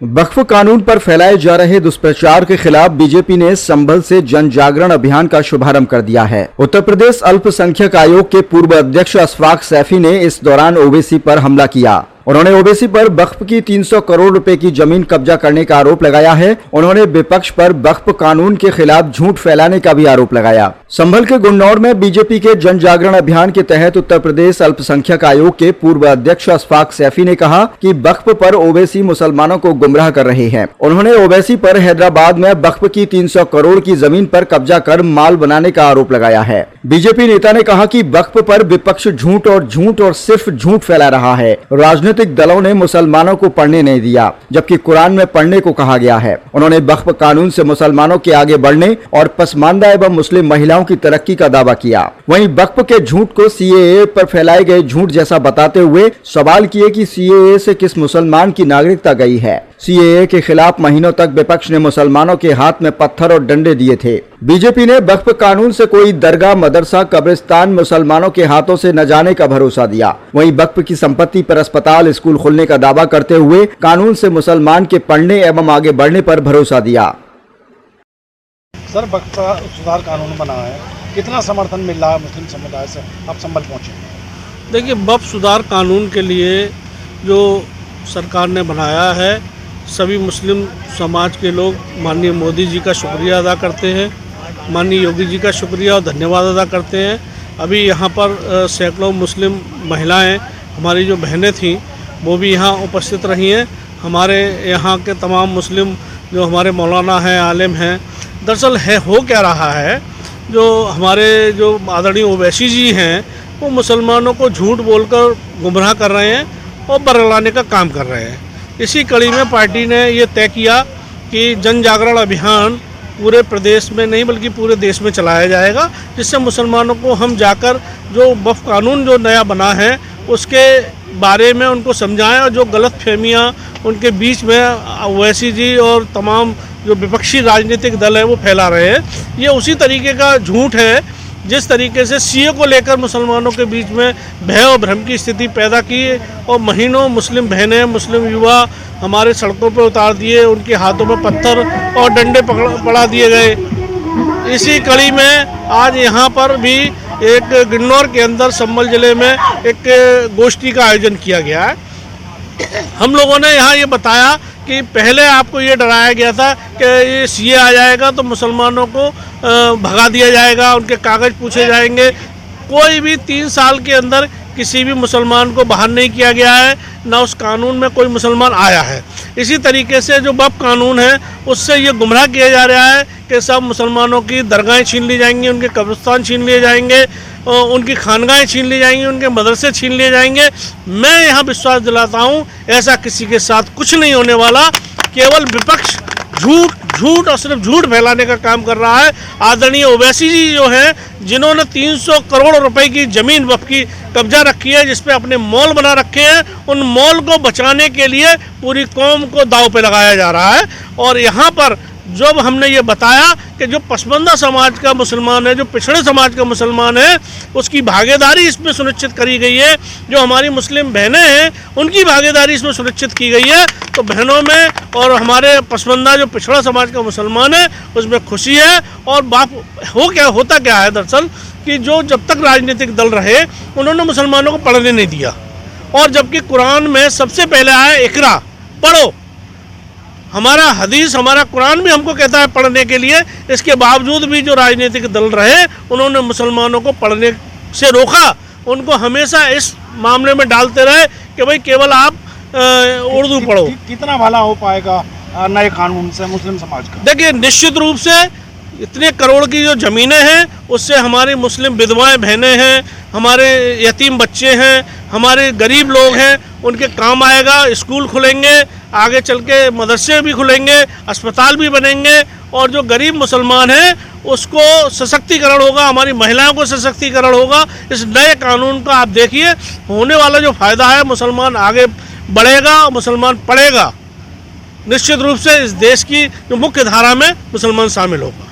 वक्फ कानून पर फैलाए जा रहे दुष्प्रचार के खिलाफ बीजेपी ने संभल से जन जागरण अभियान का शुभारंभ कर दिया है। उत्तर प्रदेश अल्पसंख्यक आयोग के पूर्व अध्यक्ष अशफाक सैफी ने इस दौरान ओवैसी पर हमला किया। उन्होंने ओवैसी पर वक्फ की 300 करोड़ रुपए की जमीन कब्जा करने का आरोप लगाया है। उन्होंने विपक्ष पर वक्फ कानून के खिलाफ झूठ फैलाने का भी आरोप लगाया। संभल के गुन्नौर में बीजेपी के जन जागरण अभियान के तहत उत्तर प्रदेश अल्पसंख्यक आयोग के पूर्व अध्यक्ष अशफाक सैफी ने कहा कि वक्फ पर ओवैसी मुसलमानों को गुमराह कर रहे हैं। उन्होंने ओवैसी पर हैदराबाद में वक्फ की 300 करोड़ की जमीन पर कब्जा कर माल बनाने का आरोप लगाया है। बीजेपी नेता ने कहा कि वक्फ पर विपक्ष झूठ और सिर्फ झूठ फैला रहा है। राजनीतिक दलों ने मुसलमानों को पढ़ने नहीं दिया, जबकि कुरान में पढ़ने को कहा गया है। उन्होंने वक्फ कानून से मुसलमानों के आगे बढ़ने और पसमानदा एवं मुस्लिम महिलाओं की तरक्की का दावा किया। वहीं वक्फ के झूठ को सीएए पर फैलाए गए झूठ जैसा बताते हुए सवाल किए कि सीएए से किस मुसलमान की नागरिकता गई है। सीएए के खिलाफ महीनों तक विपक्ष ने मुसलमानों के हाथ में पत्थर और डंडे दिए थे। बीजेपी ने वक्फ कानून से कोई दरगाह, मदरसा, कब्रिस्तान मुसलमानों के हाथों से न जाने का भरोसा दिया। वहीं वक्फ की संपत्ति पर अस्पताल, स्कूल खोलने का दावा करते हुए कानून से मुसलमान के पढ़ने एवं आगे बढ़ने पर भरोसा दिया। सर, वक्फ सुधार कानून बना है, कितना समर्थन मिल रहा है मुस्लिम समुदाय से? आप संभल पहुंचे। देखिए, वक्फ सुधार कानून के लिए जो सरकार ने बनाया है, सभी मुस्लिम समाज के लोग माननीय मोदी जी का शुक्रिया अदा करते हैं, माननीय योगी जी का शुक्रिया और धन्यवाद अदा करते हैं। अभी यहाँ पर सैकड़ों मुस्लिम महिलाएं, हमारी जो बहनें थीं, वो भी यहाँ उपस्थित रही हैं। हमारे यहाँ के तमाम मुस्लिम जो हमारे मौलाना हैं, आलिम हैं, दरअसल हो क्या रहा है, जो हमारे जो आदरणीय ओवैसी जी हैं, वो मुसलमानों को झूठ बोलकर गुमराह कर रहे हैं और बरगलाने का काम कर रहे हैं। इसी कड़ी में पार्टी ने ये तय किया कि जन जागरण अभियान पूरे प्रदेश में नहीं बल्कि पूरे देश में चलाया जाएगा, जिससे मुसलमानों को हम जाकर जो वक्फ कानून जो नया बना है उसके बारे में उनको समझाएं और जो गलत फहमियाँ उनके बीच में ओवैसी जी और तमाम जो विपक्षी राजनीतिक दल है वो फैला रहे हैं। ये उसी तरीके का झूठ है जिस तरीके से सीए को लेकर मुसलमानों के बीच में भय और भ्रम की स्थिति पैदा की और महीनों मुस्लिम बहनें, मुस्लिम युवा हमारे सड़कों पर उतार दिए, उनके हाथों में पत्थर और डंडे पड़ा दिए गए। इसी कड़ी में आज यहाँ पर भी एक गुन्नौर के अंदर संभल जिले में एक गोष्ठी का आयोजन किया गया है। हम लोगों ने यहाँ ये बताया कि पहले आपको ये डराया गया था कि ये सीए आ जाएगा तो मुसलमानों को भगा दिया जाएगा, उनके कागज़ पूछे जाएंगे। कोई भी 3 साल के अंदर किसी भी मुसलमान को बाहर नहीं किया गया है, ना उस कानून में कोई मुसलमान आया है। इसी तरीके से जो वक्फ कानून है उससे ये गुमराह किया जा रहा है कि सब मुसलमानों की दरगाहें छीन ली जाएंगी, उनके कब्रिस्तान छीन लिए जाएंगे, उनकी खानगाहें छीन ली जाएंगी, उनके मदरसे छीन लिए जाएंगे। मैं यहाँ विश्वास दिलाता हूँ ऐसा किसी के साथ कुछ नहीं होने वाला। केवल विपक्ष झूठ और सिर्फ झूठ फैलाने का काम कर रहा है। आदरणीय ओवैसी जी जो हैं, जिन्होंने 300 करोड़ रुपए की जमीन वक्फ की कब्जा रखी है, जिसपे अपने मॉल बना रखे हैं, उन मॉल को बचाने के लिए पूरी कौम को दांव पे लगाया जा रहा है। और यहाँ पर जब हमने ये बताया कि जो पसमानदा समाज का मुसलमान है, जो पिछड़े समाज का मुसलमान है, उसकी भागीदारी इसमें सुनिश्चित करी गई है, जो हमारी मुस्लिम बहनें हैं उनकी भागीदारी इसमें सुनिश्चित की गई है, तो बहनों में और हमारे पसमानदा जो पिछड़ा समाज का मुसलमान है उसमें खुशी है। और होता क्या है दरअसल कि जो जब तक राजनीतिक दल रहे उन्होंने मुसलमानों को पढ़ने नहीं दिया, और जबकि कुरान में सबसे पहले आया इकरा, पढ़ो। हमारा हदीस, हमारा कुरान भी हमको कहता है पढ़ने के लिए। इसके बावजूद भी जो राजनीतिक दल रहे उन्होंने मुसलमानों को पढ़ने से रोका, उनको हमेशा इस मामले में डालते रहे कि भाई केवल आप उर्दू पढ़ो। कितना भला हो पाएगा नए कानून से मुस्लिम समाज का? देखिए, निश्चित रूप से इतने करोड़ की जो ज़मीनें हैं उससे हमारी मुस्लिम विधवाएं बहनें हैं, हमारे यतीम बच्चे हैं, हमारे गरीब लोग हैं, उनके काम आएगा। स्कूल खुलेंगे, आगे चल के मदरसे भी खुलेंगे, अस्पताल भी बनेंगे, और जो गरीब मुसलमान हैं उसको सशक्तिकरण होगा, हमारी महिलाओं को सशक्तिकरण होगा। इस नए कानून का आप देखिए होने वाला जो फ़ायदा है, मुसलमान आगे बढ़ेगा, मुसलमान पढ़ेगा। निश्चित रूप से इस देश की जो मुख्य धारा में मुसलमान शामिल होगा।